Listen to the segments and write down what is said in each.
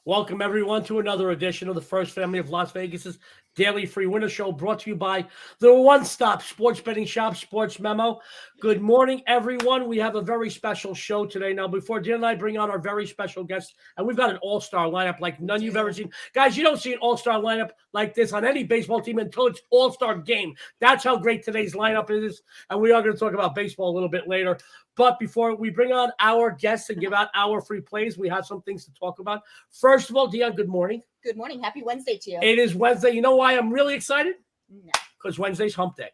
Welcome, everyone, to another edition of the First Family of Las Vegas's Daily Free Winner Show, brought to you by the one-stop sports betting shop, SportsMemo. Good morning, everyone. We have a very special show today. Now, before Dionne and I bring on our very special guest, and we've got an all-star lineup like none you've ever seen. Guys, you don't see an all-star lineup like this on any baseball team until it's all-star game. That's how great today's lineup is, and we are going to talk about baseball a little bit later. But before we bring on our guests and give out our free plays, we have some things to talk about. First of all, Dionne, good morning. Good morning. Happy Wednesday to you. It is Wednesday. You know why I'm really excited? No. Because Wednesday's hump day.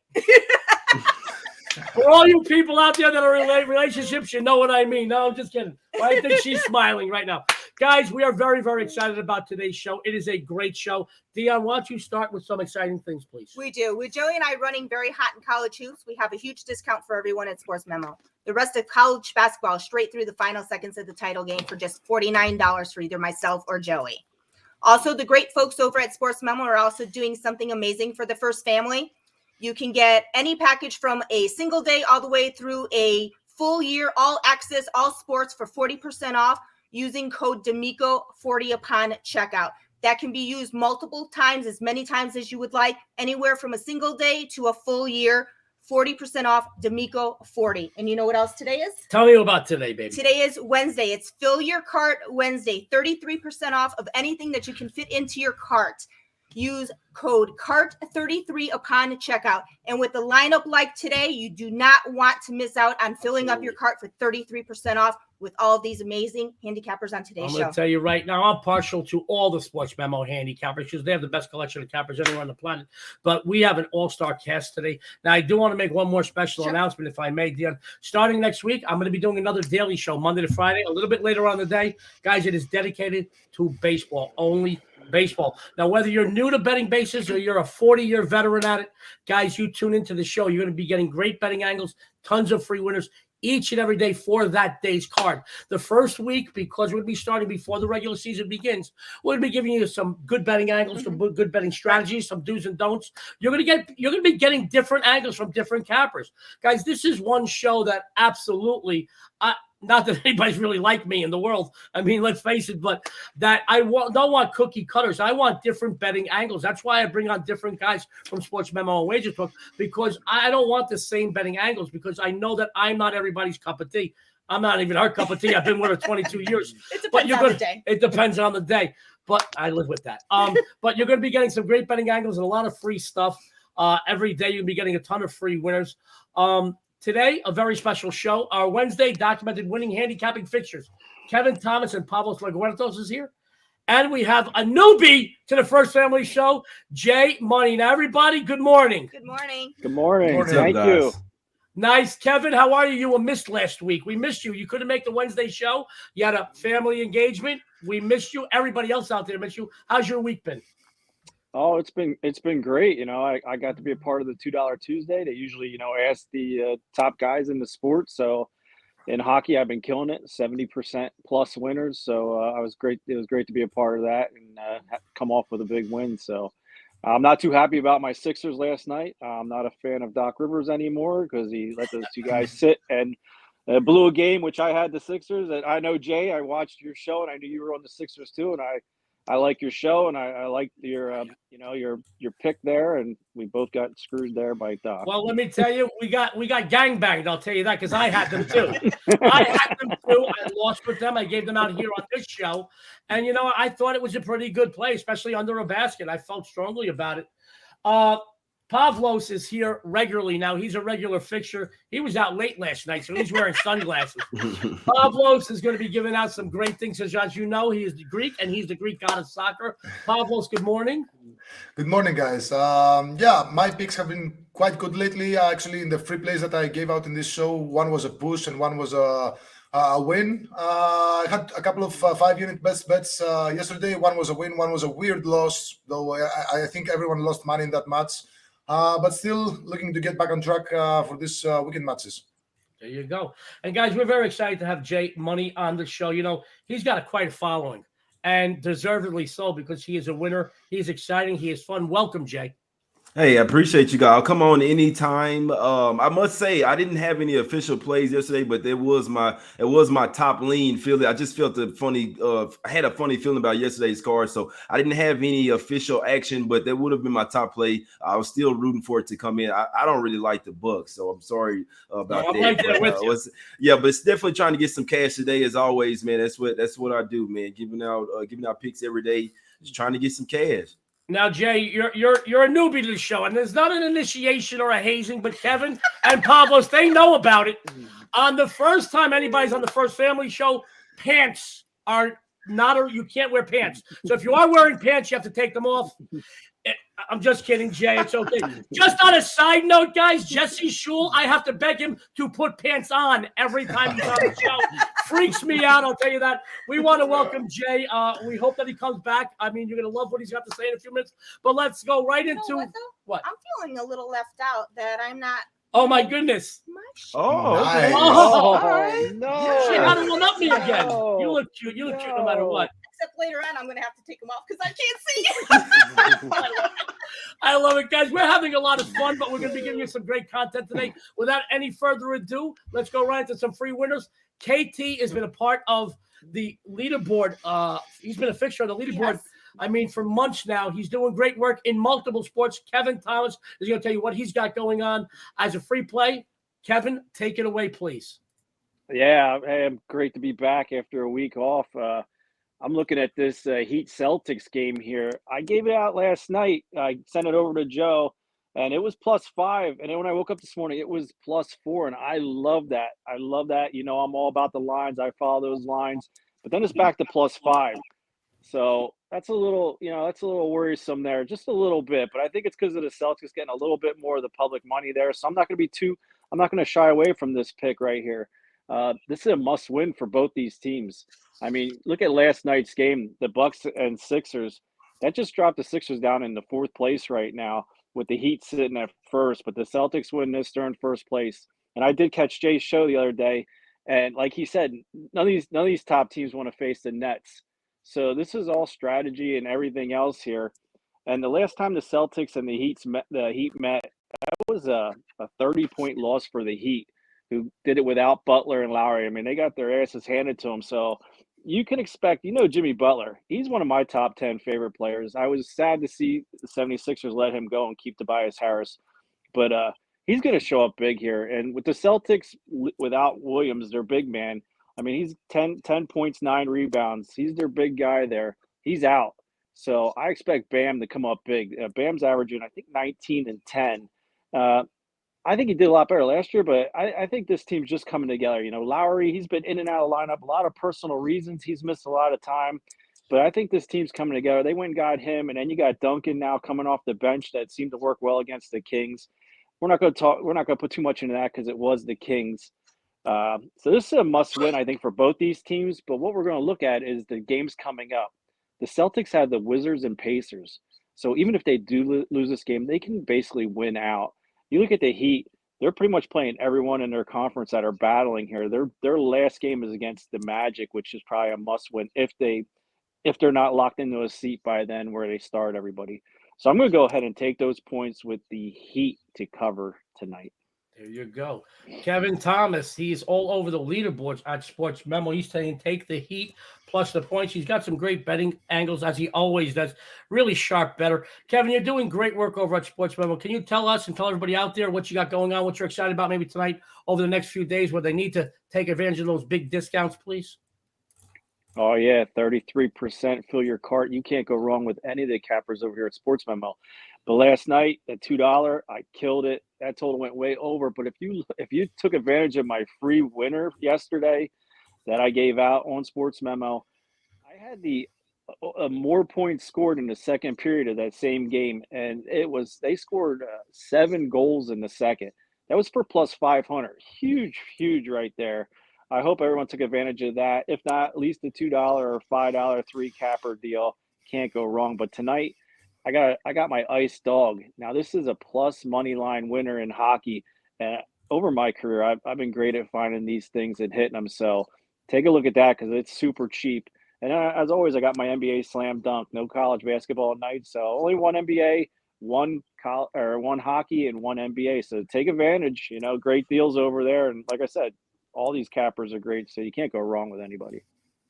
For all you people out there that are in relationships, you know what I mean. No, I'm just kidding. I think she's smiling right now. Guys, we are very, very excited about today's show. It is a great show. Dionne, why don't you start with some exciting things, please? We do. With Joey and I running very hot in college hoops, we have a huge discount for everyone at SportsMemo. The rest of college basketball straight through the final seconds of the title game for just $49 for either myself or Joey. Also, the great folks over at SportsMemo are also doing something amazing for the first family. You can get any package from a single day all the way through a full year, all access, all sports for 40% off using code D'Amico40 upon checkout. That can be used multiple times, as many times as you would like, anywhere from a single day to a full year. 40% off D'Amico40. And you know what else today is? Tell me about today, baby. Today is Wednesday. It's Fill Your Cart Wednesday. 33% off of anything that you can fit into your cart. Use code CART33 upon checkout. And with the lineup like today, you do not want to miss out on filling up your cart for 33% off with all of these amazing handicappers on today's show. I'm going to tell you right now, I'm partial to all the SportsMemo handicappers because they have the best collection of cappers anywhere on the planet. But we have an all-star cast today. Now, I do want to make one more special announcement, if I may, Dionne. Starting next week, I'm going to be doing another daily show, Monday to Friday, a little bit later on in the day. Guys, it is dedicated to baseball, only baseball. Now, whether you're new to betting bases or you're a 40-year veteran at it, guys, you tune into the show. You're going to be getting great betting angles, tons of free winners each and every day for that day's card. The first week, because we're going to be starting before the regular season begins, we're going to be giving you some good betting angles, some good betting strategies, some do's and don'ts. You're going to be getting different angles from different cappers. Guys, this is one show that absolutely not that anybody's really like me in the world. I mean, let's face it, but that don't want cookie cutters. I want different betting angles. That's why I bring on different guys from SportsMemo and Wagers Book, because I don't want the same betting angles, because I know that I'm not everybody's cup of tea. I'm not even her cup of tea. I've been with her 22 years. It depends on the day. It depends on the day, but I live with that. But you're going to be getting some great betting angles and a lot of free stuff. Every day you'll be getting a ton of free winners. Today, a very special show. Our Wednesday documented winning handicapping fixtures. Kevin Thomas and Pavlos Laguretos is here. And we have a newbie to the First Family Show, Jay Money. Now, everybody, good morning. Good morning. Good morning. Thank you. Nice. Kevin, how are you? You were missed last week. We missed you. You couldn't make the Wednesday show. You had a family engagement. We missed you. Everybody else out there missed you. How's your week been? Oh, it's been great. You know, I got to be a part of the $2 Tuesday. They usually, ask the top guys in the sport. So in hockey, I've been killing it, 70% plus winners. So I was great. It was great to be a part of that and come off with a big win. So I'm not too happy about my Sixers last night. I'm not a fan of Doc Rivers anymore because he let those two guys sit and blew a game, which I had the Sixers. And I know, Jay, I watched your show and I knew you were on the Sixers too. And I like your show, and I like your pick there, and we both got screwed there by Doc. Well, let me tell you, we got gangbanged. I'll tell you that because I had them too. I lost with them. I gave them out here on this show, and I thought it was a pretty good play, especially under a basket. I felt strongly about it. Pavlos is here regularly now. He's a regular fixture. He was out late last night, so he's wearing sunglasses. Pavlos is going to be giving out some great things. As you know, he is the Greek, and he's the Greek god of soccer. Pavlos, good morning. Good morning, guys. My picks have been quite good lately. Actually, in the free plays that I gave out in this show, one was a push and one was a win. I had a couple of 5-unit best bets yesterday. One was a win, one was a weird loss, though I think everyone lost money in that match. But still looking to get back on track for this weekend matches. There you go. And guys, we're very excited to have Jay Money on the show. He's got quite a following, and deservedly so, because he is a winner. He's exciting. He is fun. Welcome, Jay. Hey, I appreciate you guys. I'll come on anytime. I must say I didn't have any official plays yesterday, but it was my top lean feeling. I just felt I had a funny feeling about yesterday's card, so I didn't have any official action, but that would have been my top play. I was still rooting for it to come in. I don't really like the Bucks, so I'm sorry about I'm that. right there with you. But it's definitely trying to get some cash today, as always, man. That's what I do, man. Giving out picks every day, just trying to get some cash. Now, Jay, you're a newbie to the show, and there's not an initiation or a hazing, but Kevin and Pavlos, they know about it. On the first time anybody's on the First Family Show, pants are not you can't wear pants. So if you are wearing pants, you have to take them off. I'm just kidding, Jay. It's okay. Just on a side note, guys, Jesse Shule, I have to beg him to put pants on every time he's on the show. Freaks me out, I'll tell you that. We want to welcome Jay. We hope that he comes back. I mean, you're going to love what he's got to say in a few minutes. But let's go right into what? I'm feeling a little left out that I'm not. Oh, my goodness. Oh, Nice. Oh, no. She had to one up me again. No. You look cute. You look cute no matter what. Except later on, I'm going to have to take them off because I can't see. I love it, guys. We're having a lot of fun, but we're going to be giving you some great content today. Without any further ado, let's go right into some free winners. KT has been a part of the leaderboard. He's been a fixture on the leaderboard. Yes. I mean, for months now. He's doing great work in multiple sports. Kevin Thomas is going to tell you what he's got going on as a free play. Kevin, take it away, please. Yeah, hey, great to be back after a week off. I'm looking at this Heat Celtics game here. I gave it out last night. I sent it over to Joe, and it was +5. And then when I woke up this morning, it was +4. And I love that. I love that. You know, I'm all about the lines. I follow those lines. But then it's back to +5. So that's a little worrisome there, just a little bit. But I think it's because of the Celtics getting a little bit more of the public money there. So I'm not going to shy away from this pick right here. This is a must-win for both these teams. I mean, look at last night's game, the Bucks and Sixers. That just dropped the Sixers down into 4th place right now, with the Heat sitting at 1st. But the Celtics win this, they're in 1st place. And I did catch Jay's show the other day, and like he said, none of these top teams want to face the Nets. So this is all strategy and everything else here. And the last time the Celtics and the Heat met, that was a 30-point loss for the Heat, who did it without Butler and Lowry. I mean, they got their asses handed to them. So you can expect, Jimmy Butler, he's one of my top 10 favorite players. I was sad to see the 76ers let him go and keep Tobias Harris. But he's going to show up big here. And with the Celtics, without Williams, their big man, I mean, he's 10 points, 9 rebounds. He's their big guy there. He's out. So I expect Bam to come up big. Bam's averaging, I think, 19 and 10. I think he did a lot better last year, but I think this team's just coming together. Lowry, he's been in and out of the lineup, a lot of personal reasons. He's missed a lot of time. But I think this team's coming together. They went and got him, and then you got Duncan now coming off the bench that seemed to work well against the Kings. We're not going to put too much into that because it was the Kings. So this is a must-win, I think, for both these teams. But what we're going to look at is the games coming up. The Celtics have the Wizards and Pacers. So even if they do lose this game, they can basically win out. You look at the Heat, they're pretty much playing everyone in their conference that are battling here. Their last game is against the Magic, which is probably a must-win if they're not locked into a seat by then where they start everybody. So I'm going to go ahead and take those points with the Heat to cover tonight. There you go. Kevin Thomas, he's all over the leaderboards at SportsMemo. He's saying take the Heat plus the points. He's got some great betting angles, as he always does. Really sharp better. Kevin, you're doing great work over at SportsMemo. Can you tell us and tell everybody out there what you got going on, what you're excited about maybe tonight over the next few days where they need to take advantage of those big discounts, please? Oh, yeah, 33%. Fill your cart. You can't go wrong with any of the cappers over here at SportsMemo. But last night, at $2, I killed it. That total went way over. But if you took advantage of my free winner yesterday that I gave out on SportsMemo, I had more points scored in the second period of that same game, and they scored 7 goals in the second. That was for plus 500. Huge right there. I hope everyone took advantage of that. If not, at least the $2 or $5 3 capper deal can't go wrong. But tonight, I got my ice dog. Now this is a plus money line winner in hockey. Over my career, I've been great at finding these things and hitting them. So take a look at that because it's super cheap. And as always, I got my NBA slam dunk. No college basketball night, so only one NBA, one hockey and one NBA. So take advantage. Great deals over there. And like I said, all these cappers are great, so you can't go wrong with anybody.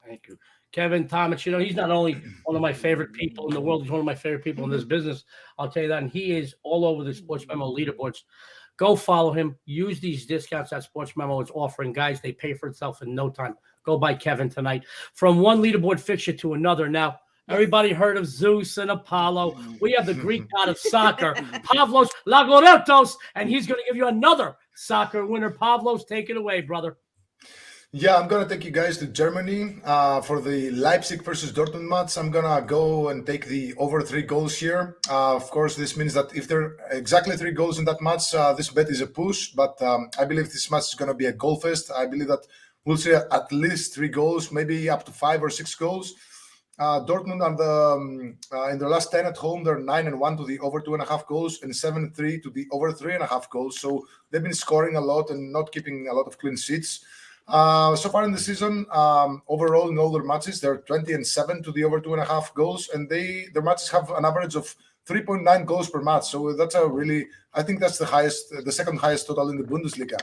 Thank you. Kevin Thomas, he's not only one of my favorite people in the world, he's one of my favorite people in this business. I'll tell you that. And he is all over the Sports Memo leaderboards. Go follow him. Use these discounts that Sports Memo is offering. Guys, they pay for itself in no time. Go buy Kevin tonight. From one leaderboard fixture to another. Now, everybody heard of Zeus and Apollo. We have the Greek god of soccer, Pavlos Laguretos, and he's going to give you another soccer winner. Pavlos, take it away, brother. Yeah, I'm going to take you guys to Germany for the Leipzig versus Dortmund match. I'm going to go and take the over 3 goals here. Of course, this means that if there are exactly 3 goals in that match, this bet is a push. But I believe this match is going to be a goal fest. I believe that we'll see at least 3 goals, maybe up to 5 or 6 goals. Dortmund are in their last 10 at home, they're 9-1 to the over 2.5 goals and 7-3 to the over 3.5 goals. So they've been scoring a lot and not keeping a lot of clean sheets. So far in the season, overall in all their matches, they're 20-7 to the over 2.5 goals, and their matches have an average of 3.9 goals per match. So that's I think that's the second highest total in the Bundesliga.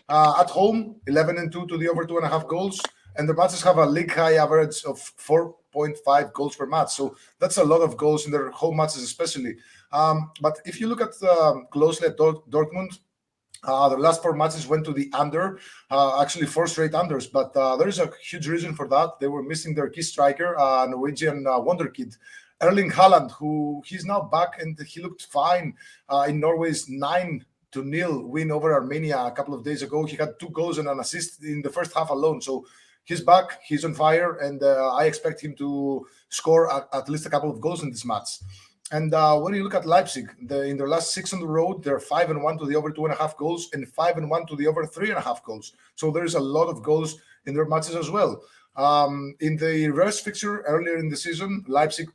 At home, 11-2 to the over 2.5 goals, and the matches have a league high average of 4.5 goals per match. So that's a lot of goals in their home matches, especially. But if you look at closely at Dortmund, their last 4 matches went to the under, actually 4 straight unders. But there is a huge reason for that. They were missing their key striker, Norwegian wonderkid, Erling Haaland, who he's now back, and he looked fine in Norway's 9-0 win over Armenia a couple of days ago. He had 2 goals and an assist in the first half alone. So he's back, he's on fire, and I expect him to score at least a couple of goals in this match. And when you look at Leipzig, in their last 6 on the road, they're 5-1 to the over 2.5 goals and 5-1 to the over 3.5 goals. So there's a lot of goals in their matches as well. In the reverse fixture earlier in the season, Leipzig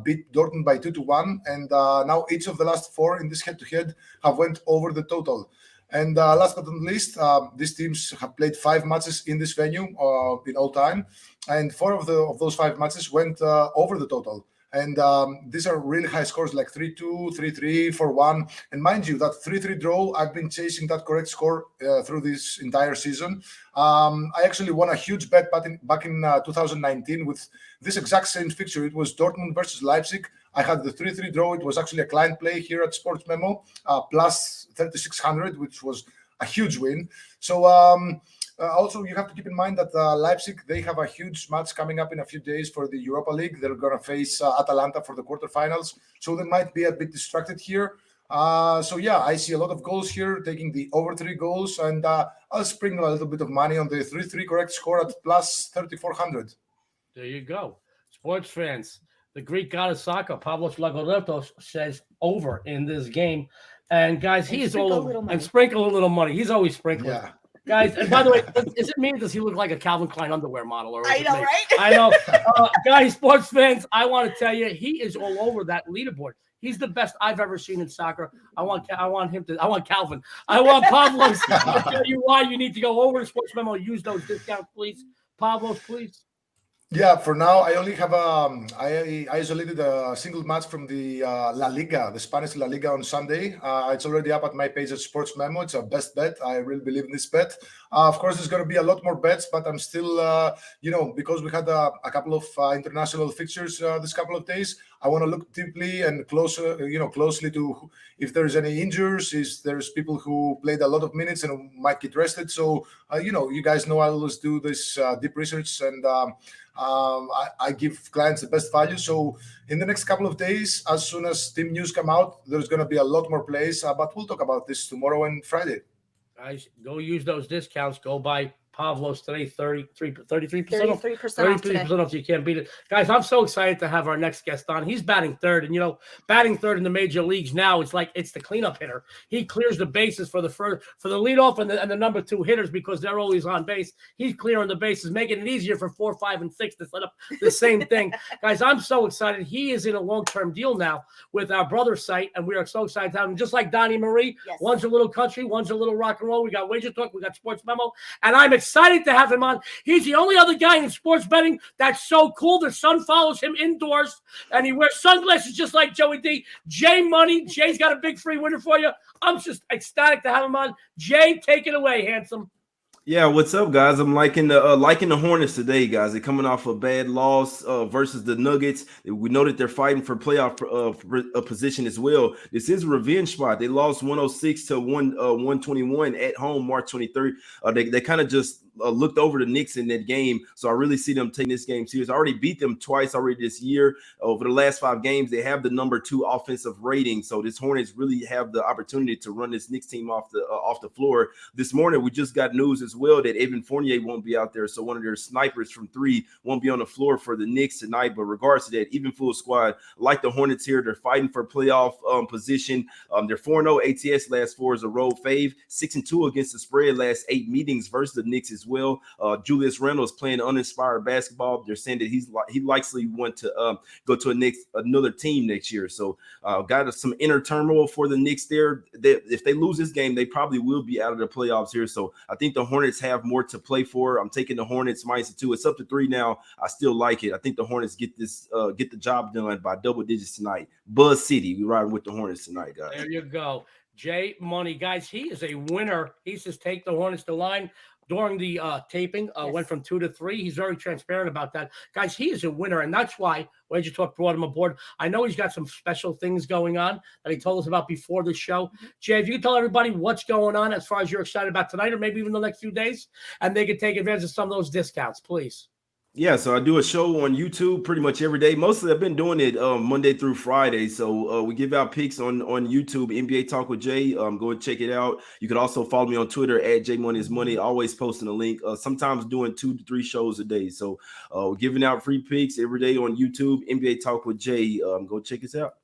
beat Dortmund by 2-1, and now each of the last 4 in this head-to-head have went over the total. And last but not least, these teams have played 5 matches in this venue in all time, and 4 of those 5 matches went over the total. And these are really high scores, like 3-2, 3-3, 4-1. And mind you, that 3-3 draw, I've been chasing that correct score through this entire season. I actually won a huge bet back in 2019 with this exact same fixture. It was Dortmund versus Leipzig. I had the 3-3 draw. It was actually a client play here at SportsMemo, plus 3,600, which was a huge win. So also, you have to keep in mind that Leipzig, they have a huge match coming up in a few days for the Europa League. They're going to face Atalanta for the quarterfinals. So they might be a bit distracted here. So yeah, I see a lot of goals here, taking the over 3 goals. And I'll sprinkle a little bit of money on the 3-3 correct score at plus 3,400. There you go. Sports fans, the Greek god of soccer, Pavlos Laguretos, says over in this game. And guys, he is all over. And sprinkle a little money. He's always sprinkling. Yeah. Guys, and by the way, is it me? Does he look like a Calvin Klein underwear model? Or I know, right? I know. Guys, sports fans, I want to tell you, he is all over that leaderboard. He's the best I've ever seen in soccer. I want Calvin. I want Pavlos. I'll tell you why you need to go over to SportsMemo. Use those discounts, please. Pavlos, please. Yeah, for now, I only have I isolated a single match from the La Liga, the Spanish La Liga on Sunday. It's already up at my page at SportsMemo. It's a best bet. I really believe in this bet. Of course, there's going to be a lot more bets, but I'm still, because we had a couple of international fixtures this couple of days, I want to look deeply and closely to if there's any injuries, if there's people who played a lot of minutes and might get rested. So, you guys know I always do this deep research, and I give clients the best value. So in the next couple of days, as soon as team news come out, there's going to be a lot more plays, but we'll talk about this tomorrow and Friday. Guys, go use those discounts. Go buy Pavlos today, 33% off. You can't beat it. Guys, I'm so excited to have our next guest on. He's batting third, and batting third in the major leagues now, it's like it's the cleanup hitter. He clears the bases for the leadoff and the number 2 hitters because they're always on base. He's clearing the bases, making it easier for 4, 5, and 6 to set up the same thing. Guys, I'm so excited. He is in a long-term deal now with our brother site, and we are so excited to have him. Just like Donnie Marie, yes. One's a little country, one's a little rock and roll. We got Wager Talk, we got Sports Memo, and I'm excited to have him on. He's the only other guy in sports betting that's so cool. The sun follows him indoors, and he wears sunglasses just like Joey D. Jay Money. Jay's got a big free winner for you. I'm just ecstatic to have him on. Jay, take it away, handsome. Yeah, what's up, guys? I'm liking the Hornets today, guys. They're coming off a bad loss versus the Nuggets. We know that they're fighting for playoff position as well. This is a revenge spot. They lost 106 to 121 at home March 23rd. They kind of just looked over the Knicks in that game, so I really see them taking this game serious. I already beat them twice already this year. Over the last 5 games, they have the #2 offensive rating, so this Hornets really have the opportunity to run this Knicks team off the floor. This morning, we just got news as well that Evan Fournier won't be out there, so one of their snipers from 3 won't be on the floor for the Knicks tonight. But regards to that, even full squad, like the Hornets here, they're fighting for playoff position. They're 4-0 ATS last 4 as a road fave, 6-2 against the spread last 8 meetings versus the Knicks as well. Julius Randle is playing uninspired basketball. They're saying that he likely want to go to another team next year. So got some inner turmoil for the Knicks there. If they lose this game, they probably will be out of the playoffs here. So I think the Hornets have more to play for. I'm taking the Hornets -2. It's up to 3 now. I still like it. I think the Hornets get the job done by double digits tonight. Buzz City, we riding with the Hornets tonight, guys. There you go. Jay Money, guys, he is a winner. He says take the Hornets to line. During the taping, went from 2 to 3. He's very transparent about that. Guys, he is a winner, and that's why Wager Talk brought him aboard. I know he's got some special things going on that he told us about before the show. Jay, if you can tell everybody what's going on as far as you're excited about tonight or maybe even the next few days, and they can take advantage of some of those discounts, please. Yeah, so I do a show on YouTube pretty much every day. Mostly I've been doing it Monday through Friday. So we give out picks on YouTube, NBA Talk with Jay. Go and check it out. You can also follow me on Twitter at JMoneyIsMoney. Always posting a link. Sometimes doing 2 to 3 shows a day. So we're giving out free picks every day on YouTube, NBA Talk with Jay. Go check us out.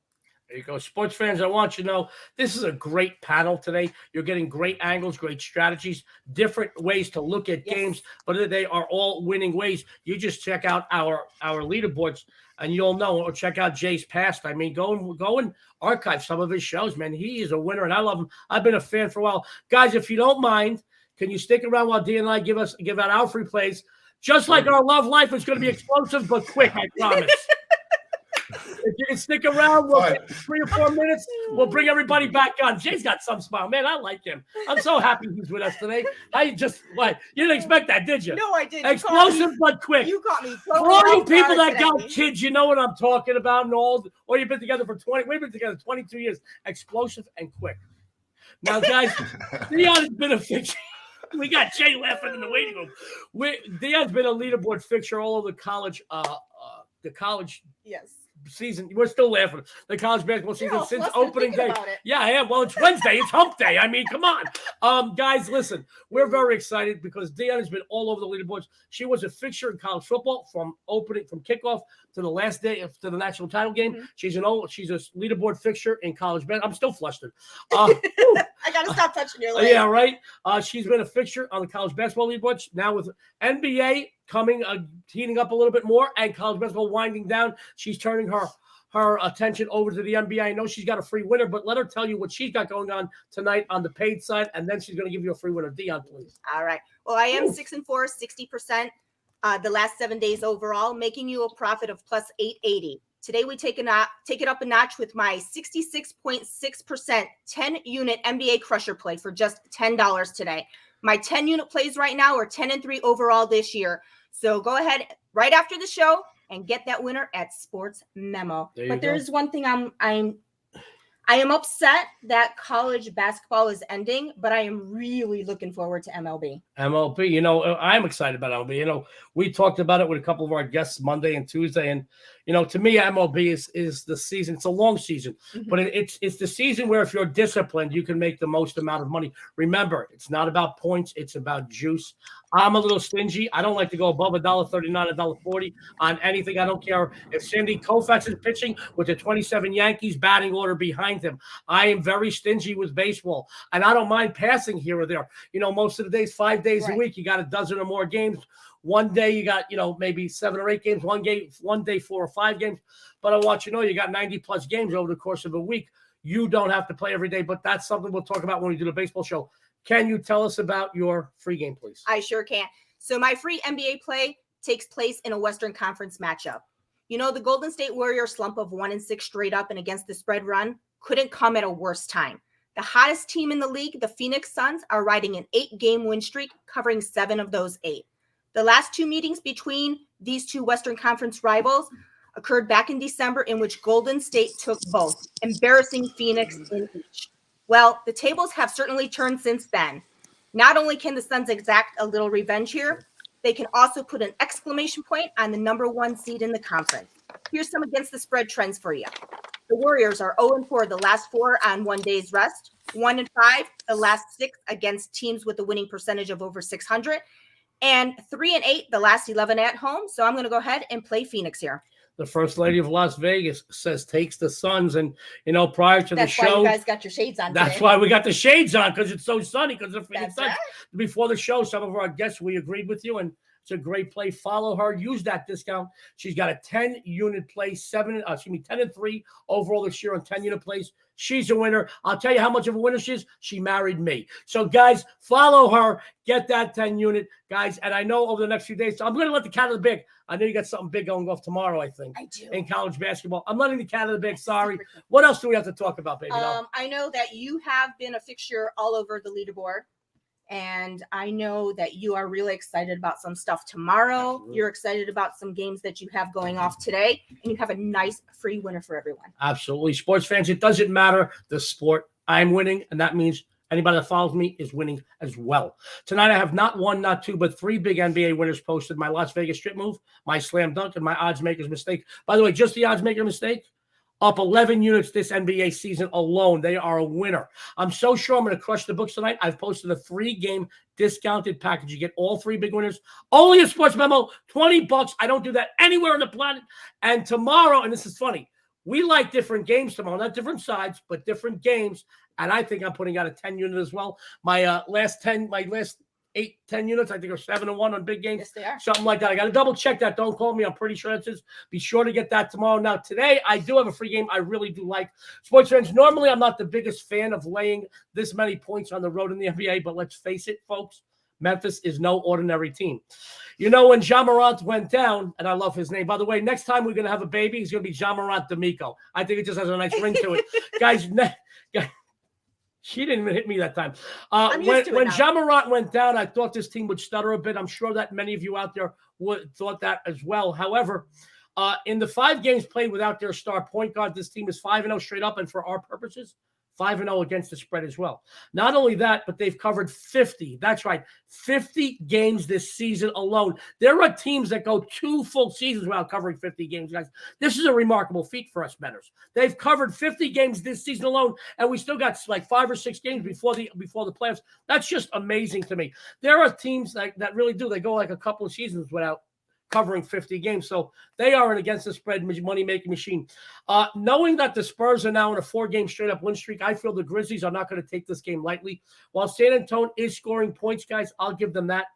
There you go. Sports fans, I want you to know this is a great panel today. You're getting great angles, great strategies, different ways to look at games, but they are all winning ways. You just check out our leaderboards, and you'll know, or check out Jay's past. I mean, go and archive some of his shows, man. He is a winner, and I love him. I've been a fan for a while. Guys, if you don't mind, can you stick around while D and I give out our free plays? Just like our love life is going to be explosive but quick, I promise. If you can stick around, we'll get 3 or 4 minutes. We'll bring everybody back on. Jay's got some smile. Man, I like him. I'm so happy he's with us today. You didn't expect that, did you? No, I didn't. Explosive but quick. You got me. For all you people that got kids, you know what I'm talking about. And or you've been together for 22 years. Explosive and quick. Now, guys, Dionne has been a fixture. We got Jay laughing in the waiting room. Dionne's been a leaderboard fixture all over the college season. We're still laughing. The college basketball season since opening day. Yeah. Well, it's Wednesday. It's hump day. I mean, come on. Guys, listen, we're very excited because Dionne has been all over the leaderboards. She was a fixture in college football from kickoff to the last day of the national title game. Mm-hmm. She's a leaderboard fixture in college basketball. I'm still flustered. I gotta stop touching your leg. Yeah, right. She's been a fixture on the college basketball leaderboards. Now with NBA coming, heating up a little bit more, and college basketball winding down, she's turning her attention over to the NBA. I know she's got a free winner, but let her tell you what she's got going on tonight on the paid side, and then she's going to give you a free winner. Dionne, please. All right. Well, I am 6-4, 60% the last 7 days overall, making you a profit of plus 880. Today, we take it up a notch with my 66.6% 10-unit NBA Crusher play for just $10 today. My 10-unit plays right now are 10-3 overall this year. So go ahead right after the show and get that winner at SportsMemo. But there's one thing I am upset that college basketball is ending, but I am really looking forward to MLB. MLB, I'm excited about MLB. We talked about it with a couple of our guests Monday and Tuesday, and to me, MLB is the season. It's a long season, but it's the season where if you're disciplined, you can make the most amount of money. Remember, it's not about points; it's about juice. I'm a little stingy. I don't like to go above $1.39, $1.40 on anything. I don't care if Sandy Koufax is pitching with the 27 Yankees batting order behind him. I am very stingy with baseball, and I don't mind passing here or there. Most of the days, 5 days a week, you got a dozen or more games. One day you got, maybe 7 or 8 games. One day 4 or 5 games. But I want you to know you got 90+ games over the course of a week. You don't have to play every day, but that's something we'll talk about when we do the baseball show. Can you tell us about your free game, please? I sure can. So my free NBA play takes place in a Western Conference matchup. You know, the Golden State Warriors slump of 1-6 straight up and against the spread run couldn't come at a worse time. The hottest team in the league, the Phoenix Suns, are riding an 8-game win streak, covering 7 of those 8. The last 2 meetings between these 2 Western Conference rivals occurred back in December, in which Golden State took both, embarrassing Phoenix in each. Well, the tables have certainly turned since then. Not only can the Suns exact a little revenge here, they can also put an exclamation point on the number 1 seed in the conference. Here's some against the spread trends for you. The Warriors are 0-4 the last 4 on 1 day's rest, 1-5 the last 6 against teams with a winning percentage of over 600, and 3-8 the last 11 at home. So I'm going to go ahead and play Phoenix here. The First Lady of Las Vegas says takes the Suns, and prior to the show, that's why you guys got your shades on. That's why we got the shades on, because it's so sunny. Because of Phoenix Suns. Right. Before the show, some of our guests, we agreed with you, and it's a great play. Follow her. Use that discount. She's got a 10-unit play, 10-3 overall this year on 10-unit plays. She's a winner. I'll tell you how much of a winner she is. She married me. So, guys, follow her. Get that 10-unit, guys. And I know over the next few days, so I'm going to let the cat of the big. I know you got something big going off tomorrow, I think. I do. In college basketball. I'm letting the cat of the big. Sorry. What else do we have to talk about, baby? I know that you have been a fixture all over the leaderboard. And I know that you are really excited about some stuff tomorrow. Absolutely. You're excited about some games that you have going off today. And you have a nice free winner for everyone. Absolutely. Sports fans, it doesn't matter the sport. I'm winning, and that means anybody that follows me is winning as well. Tonight, I have not 1, not 2, but 3 big NBA winners posted. My Las Vegas strip move, my slam dunk, and my odds maker's mistake. By the way, just the odds maker mistake, up 11 units this NBA season alone. They are a winner. I'm so sure I'm going to crush the books tonight. I've posted a 3-game discounted package. You get all 3 big winners. Only a Sports Memo, $20. I don't do that anywhere on the planet. And tomorrow, and this is funny, we like different games tomorrow, not different sides, but different games. And I think I'm putting out a 10-unit as well. My last 8, 10 units, I think, are 7-1 on big games. Yes, they are. Something like that. I got to double check that. Don't call me. I'm pretty sure that's it. Be sure to get that tomorrow. Now, today, I do have a free game I really do like. Sports fans, normally I'm not the biggest fan of laying this many points on the road in the NBA, but let's face it, folks, Memphis is no ordinary team. You know, when Ja Morant went down, and I love his name. By the way, next time we're going to have a baby, he's going to be Ja Morant D'Amico. I think it just has a nice ring to it. Guys, she didn't even hit me that time. When Ja Morant went down, I thought this team would stutter a bit. I'm sure that many of you out there thought that as well. However, in the 5 games played without their star point guard, this team is 5-0 straight up, and for our purposes, 5-0 against the spread as well. Not only that, but they've covered 50. That's right, 50 games this season alone. There are teams that go 2 full seasons without covering 50 games, guys. This is a remarkable feat for us bettors. They've covered 50 games this season alone, and we still got like 5 or 6 games before the playoffs. That's just amazing to me. There are teams that really do. They go like a couple of seasons without covering 50 games. So they are an against the spread money-making machine. Knowing that the Spurs are now in a 4-game straight-up win streak, I feel the Grizzlies are not going to take this game lightly. While San Antonio is scoring points, guys, I'll give them that.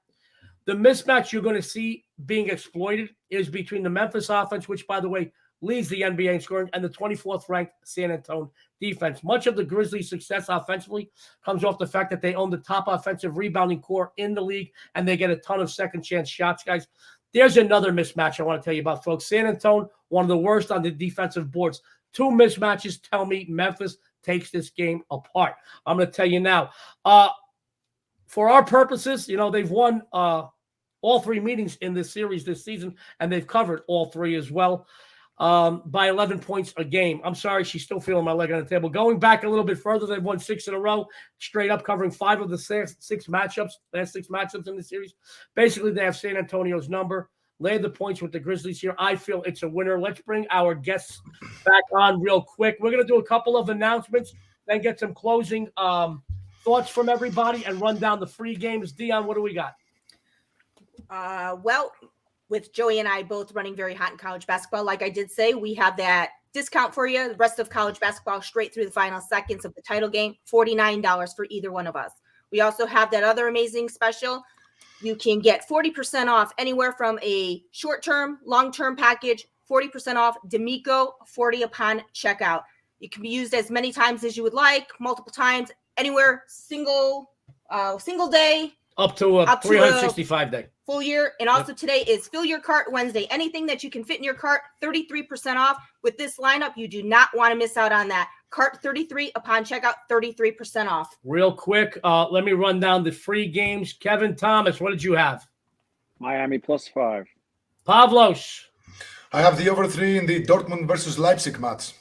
The mismatch you're going to see being exploited is between the Memphis offense, which, by the way, leads the NBA in scoring, and the 24th-ranked San Antonio defense. Much of the Grizzlies' success offensively comes off the fact that they own the top offensive rebounding core in the league, and they get a ton of second-chance shots, guys. There's another mismatch I want to tell you about, folks. San Antonio, one of the worst on the defensive boards. 2 mismatches tell me Memphis takes this game apart. I'm going to tell you now. For our purposes, they've won all 3 meetings in this series this season, and they've covered all 3 as well by 11 points a game. I'm sorry, she's still feeling my leg on the table. Going back a little bit further, they've won 6 in a row, straight up covering 5 of the 6 matchups, last 6 matchups in the series. Basically, they have San Antonio's number. Lay the points with the Grizzlies here. I feel it's a winner. Let's bring our guests back on real quick. We're going to do a couple of announcements, then get some closing thoughts from everybody and run down the free games. Dionne, what do we got? With Joey and I both running very hot in college basketball, like I did say, we have that discount for you. The rest of college basketball straight through the final seconds of the title game, $49 for either one of us. We also have that other amazing special. You can get 40% off anywhere from a short-term, long-term package, 40% off D'Amico, 40 upon checkout. It can be used as many times as you would like, multiple times, anywhere, single single day, Up to a Up to a- 365 day. full year. And also today is Fill Your Cart Wednesday. Anything that you can fit in your cart, 33% off. With this lineup, you do not want to miss out on that. Cart 33 upon checkout, 33% off. Real quick, let me run down the free games. Kevin Thomas, what did you have? Miami +5. Pavlos, I have the over 3 in the Dortmund versus Leipzig match.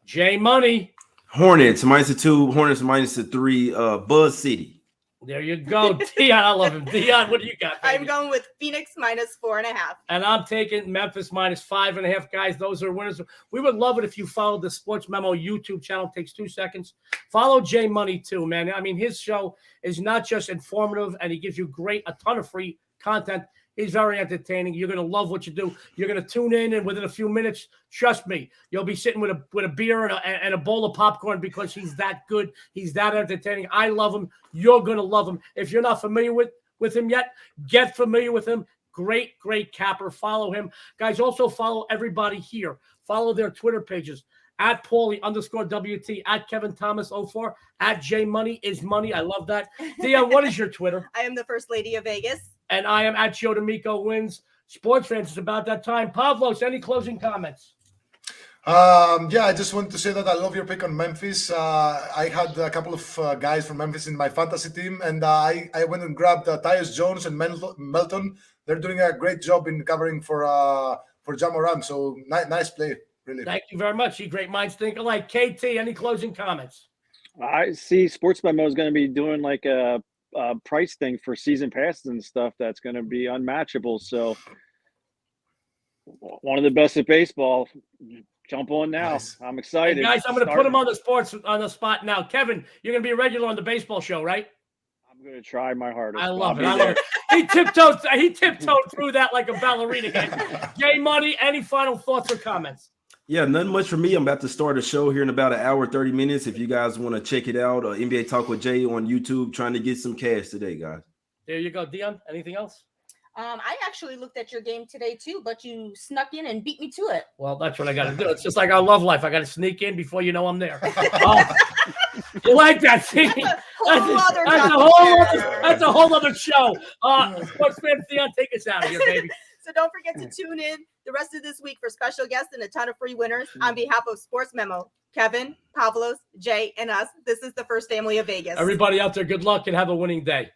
J Money. Hornets -2, Hornets -3, Buzz City. There you go. Dionne, I love him. Dionne, what do you got, baby? I'm going with Phoenix -4.5. And I'm taking Memphis -5.5, guys. Those are winners. We would love it if you followed the Sports Memo YouTube channel. It takes 2 seconds. Follow J Money too, man. I mean, his show is not just informative, and he gives you a ton of free content. He's very entertaining. You're going to love what you do. You're going to tune in, and within a few minutes, trust me, you'll be sitting with a beer and a bowl of popcorn because he's that good. He's that entertaining. I love him. You're going to love him. If you're not familiar with him yet, get familiar with him. Great capper. Follow him. Guys, also follow everybody here. Follow their Twitter pages. At Paulie_WT, at Kevin Thomas 04, at J Money is money. I love that. Dionne, what is your Twitter? I am the First Lady of Vegas. And I am at Joe D'Amico wins. Sports fans, it's about that time. Pavlos, any closing comments? Yeah, I just want to say that I love your pick on Memphis. I had a couple of guys from Memphis in my fantasy team, and I went and grabbed Tyus Jones and Melton. They're doing a great job in covering for Ja Morant. So nice play, really. Thank you very much. You great minds think alike. KT, any closing comments? I see SportsMemo is going to be doing like a price thing for season passes and stuff that's going to be unmatchable. So one of the best at baseball. Jump on now. Nice. I'm excited. And guys, I'm going to put him on the spot now. Kevin, you're going to be a regular on the baseball show, right? I'm going to try my hardest. I love it. He tiptoed through that like a ballerina. Jay Money, any final thoughts or comments? Yeah, nothing much for me. I'm about to start a show here in about an hour, 30 minutes. If you guys want to check it out, NBA Talk with Jay on YouTube, trying to get some cash today, guys. There you go. Dionne, anything else? I actually looked at your game today too, but you snuck in and beat me to it. Well, that's what I got to do. It's just like our love life. I got to sneak in before you know I'm there. You like that? See? That's a whole other show. Sports fan Dionne, take us out of here, baby. So don't forget to tune in the rest of this week for special guests and a ton of free winners. On behalf of Sports Memo, Kevin, Pavlos, Jay, and us, this is the First Family of Vegas. Everybody out there, good luck and have a winning day.